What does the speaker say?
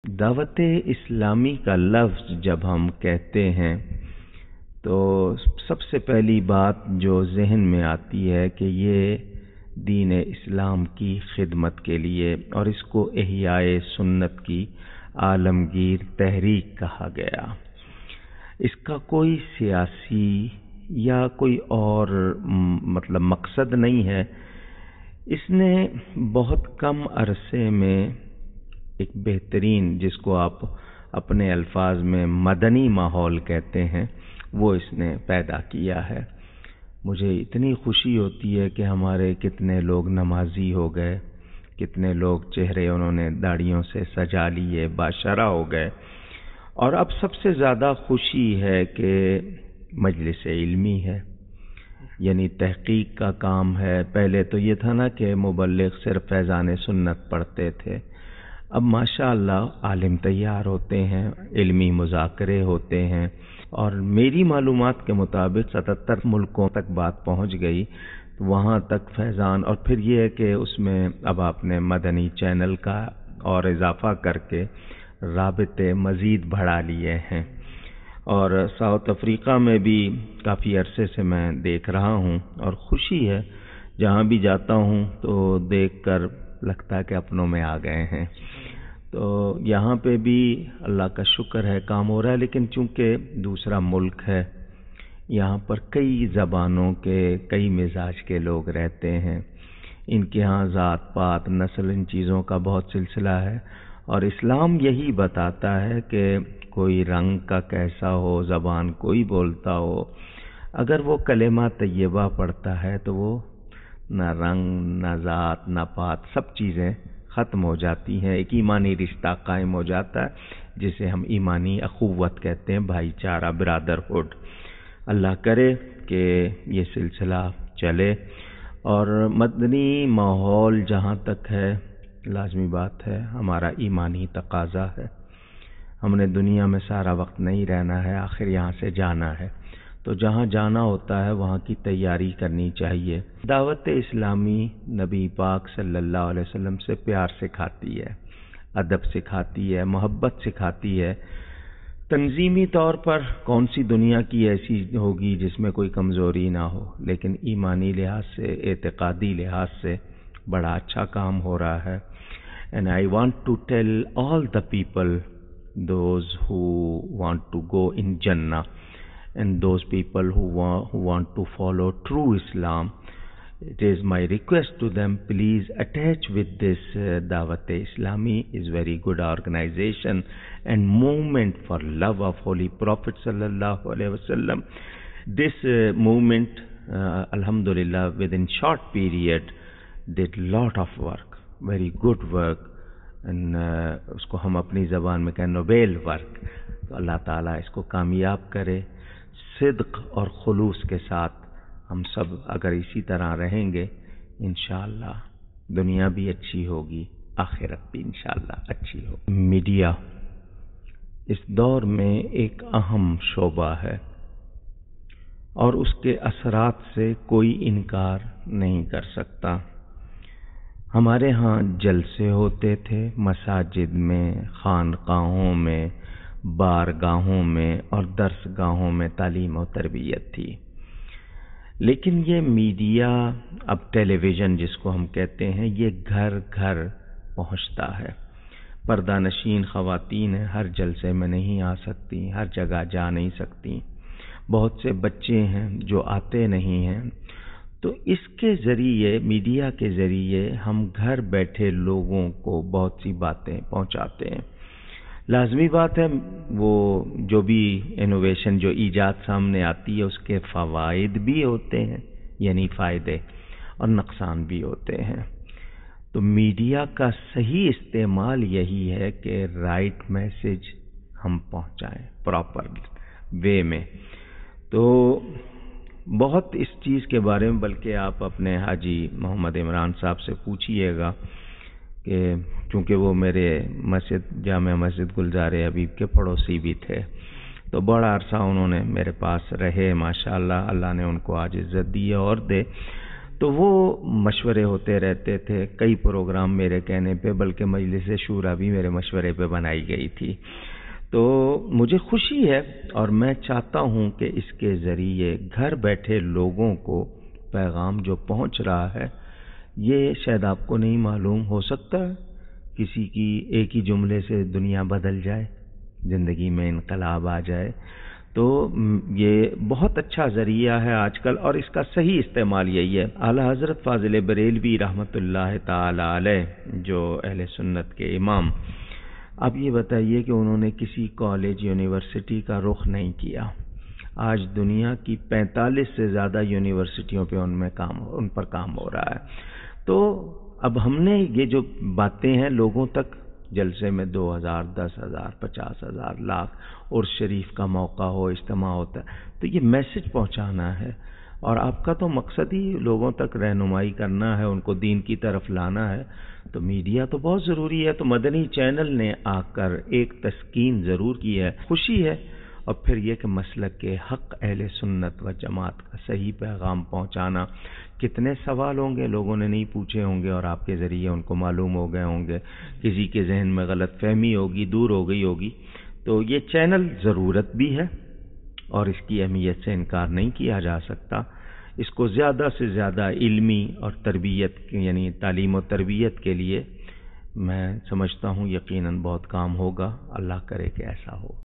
دعوت اسلامی کا لفظ جب ہم کہتے ہیں تو سب سے پہلی بات جو ذہن میں آتی ہے کہ یہ دین اسلام کی خدمت کے لیے، اور اس کو احیاء سنت کی عالمگیر تحریک کہا گیا۔ اس کا کوئی سیاسی یا کوئی اور مقصد نہیں ہے۔ اس نے بہت کم عرصے میں ایک بہترین، جس کو آپ اپنے الفاظ میں مدنی ماحول کہتے ہیں، وہ اس نے پیدا کیا ہے۔ مجھے اتنی خوشی ہوتی ہے کہ ہمارے کتنے لوگ نمازی ہو گئے، کتنے لوگ چہرے انہوں نے داڑھیوں سے سجا لیے، باشرہ ہو گئے، اور اب سب سے زیادہ خوشی ہے کہ مجلس علمی ہے، یعنی تحقیق کا کام ہے۔ پہلے تو یہ تھا نا کہ مبلغ صرف فیضان سنت پڑھتے تھے، اب ماشاءاللہ عالم تیار ہوتے ہیں، علمی مذاکرے ہوتے ہیں، اور میری معلومات کے مطابق 77 ملکوں تک بات پہنچ گئی، وہاں تک فیضان۔ اور پھر یہ ہے کہ اس میں اب آپ نے مدنی چینل کا اور اضافہ کر کے رابطے مزید بڑھا لیے ہیں، اور ساؤتھ افریقہ میں بھی کافی عرصے سے میں دیکھ رہا ہوں، اور خوشی ہے جہاں بھی جاتا ہوں تو دیکھ کر لگتا ہے کہ اپنوں میں آ گئے ہیں۔ تو یہاں پہ بھی اللہ کا شکر ہے کام ہو رہا ہے، لیکن چونکہ دوسرا ملک ہے، یہاں پر کئی زبانوں کے، کئی مزاج کے لوگ رہتے ہیں، ان کے ہاں ذات پات نسل ان چیزوں کا بہت سلسلہ ہے، اور اسلام یہی بتاتا ہے کہ کوئی رنگ کا کیسا ہو، زبان کوئی بولتا ہو، اگر وہ کلمہ طیبہ پڑھتا ہے تو وہ نہ رنگ نہ ذات نہ پات، سب چیزیں ختم ہو جاتی ہیں، ایک ایمانی رشتہ قائم ہو جاتا ہے جسے ہم ایمانی اخوت کہتے ہیں، بھائی چارہ، برادرہڈ۔ اللہ کرے کہ یہ سلسلہ چلے، اور مدنی ماحول جہاں تک ہے، لازمی بات ہے، ہمارا ایمانی تقاضا ہے۔ ہم نے دنیا میں سارا وقت نہیں رہنا ہے، آخر یہاں سے جانا ہے، تو جہاں جانا ہوتا ہے وہاں کی تیاری کرنی چاہیے۔ دعوت اسلامی نبی پاک صلی اللہ علیہ وسلم سے پیار سکھاتی ہے، ادب سکھاتی ہے، محبت سکھاتی ہے۔ تنظیمی طور پر کون سی دنیا کی ایسی ہوگی جس میں کوئی کمزوری نہ ہو، لیکن ایمانی لحاظ سے، اعتقادی لحاظ سے بڑا اچھا کام ہو رہا ہے۔ And I want to tell all the people, those who want to go in Jannah, and those people who want to follow true Islam, it is my request to them, please attach with this Dawat Islami is very good organization and movement for love of Holy Prophet sallallahu alaihi wasallam. This movement, alhamdulillah, within short period did lot of work, very good work, and اس کو ہم اپنی زبان میں کہیں Nobel work. تو اللہ تعالیٰ اس کو کامیاب کرے۔ صدق اور خلوص کے ساتھ ہم سب اگر اسی طرح رہیں گے، انشاءاللہ دنیا بھی اچھی ہوگی، آخرت بھی انشاءاللہ اچھی ہوگی۔ میڈیا اس دور میں ایک اہم شعبہ ہے، اور اس کے اثرات سے کوئی انکار نہیں کر سکتا۔ ہمارے ہاں جلسے ہوتے تھے، مساجد میں، خانقاہوں میں، بارگاہوں میں اور درس گاہوں میں تعلیم و تربیت تھی، لیکن یہ میڈیا، اب ٹیلی ویژن جس کو ہم کہتے ہیں، یہ گھر گھر پہنچتا ہے۔ پردہ نشین خواتین ہیں، ہر جلسے میں نہیں آ سکتی، ہر جگہ جا نہیں سکتی، بہت سے بچے ہیں جو آتے نہیں ہیں، تو اس کے ذریعے، میڈیا کے ذریعے ہم گھر بیٹھے لوگوں کو بہت سی باتیں پہنچاتے ہیں۔ لازمی بات ہے، وہ جو بھی انوویشن، جو ایجاد سامنے آتی ہے، اس کے فوائد بھی ہوتے ہیں، یعنی فائدے، اور نقصان بھی ہوتے ہیں۔ تو میڈیا کا صحیح استعمال یہی ہے کہ رائٹ میسج ہم پہنچائیں پراپر وے میں۔ تو بہت اس چیز کے بارے میں، بلکہ آپ اپنے حاجی محمد عمران صاحب سے پوچھئے گا، کہ چونکہ وہ میرے مسجد، جامع مسجد گلزار حبیب کے پڑوسی بھی تھے، تو بڑا عرصہ انہوں نے میرے پاس رہے، ماشاءاللہ، اللہ نے ان کو آج عزت دی اور دے۔ تو وہ مشورے ہوتے رہتے تھے، کئی پروگرام میرے کہنے پہ، بلکہ مجلس شورا بھی میرے مشورے پہ بنائی گئی تھی۔ تو مجھے خوشی ہے اور میں چاہتا ہوں کہ اس کے ذریعے گھر بیٹھے لوگوں کو پیغام جو پہنچ رہا ہے، یہ شاید آپ کو نہیں معلوم، ہو سکتا ہے کسی کی ایک ہی جملے سے دنیا بدل جائے، زندگی میں انقلاب آ جائے۔ تو یہ بہت اچھا ذریعہ ہے آج کل، اور اس کا صحیح استعمال یہی ہے۔ اعلیٰ حضرت فاضل بریلوی رحمۃ اللہ تعالی علیہ، جو اہل سنت کے امام، اب یہ بتائیے کہ انہوں نے کسی کالج یونیورسٹی کا رخ نہیں کیا۔ آج دنیا کی 45 سے زیادہ یونیورسٹیوں پہ ان پر کام ہو رہا ہے۔ تو اب ہم نے یہ جو باتیں ہیں لوگوں تک، جلسے میں 2000، 10,000، 50,000، لاکھ اور شریف کا موقع ہو، اجتماع ہوتا ہے، تو یہ میسج پہنچانا ہے، اور آپ کا تو مقصد ہی لوگوں تک رہنمائی کرنا ہے، ان کو دین کی طرف لانا ہے، تو میڈیا تو بہت ضروری ہے۔ تو مدنی چینل نے آ کر ایک تسکین ضرور کی ہے، خوشی ہے۔ اور پھر یہ کہ مسلک کے حق اہل سنت و جماعت کا صحیح پیغام پہنچانا، کتنے سوال ہوں گے لوگوں نے نہیں پوچھے ہوں گے اور آپ کے ذریعے ان کو معلوم ہو گئے ہوں گے، کسی کے ذہن میں غلط فہمی ہوگی، دور ہو گئی ہوگی۔ تو یہ چینل ضرورت بھی ہے اور اس کی اہمیت سے انکار نہیں کیا جا سکتا۔ اس کو زیادہ سے زیادہ علمی اور تربیت، یعنی تعلیم و تربیت کے لیے میں سمجھتا ہوں یقیناً بہت کام ہوگا، اللہ کرے کہ ایسا ہو۔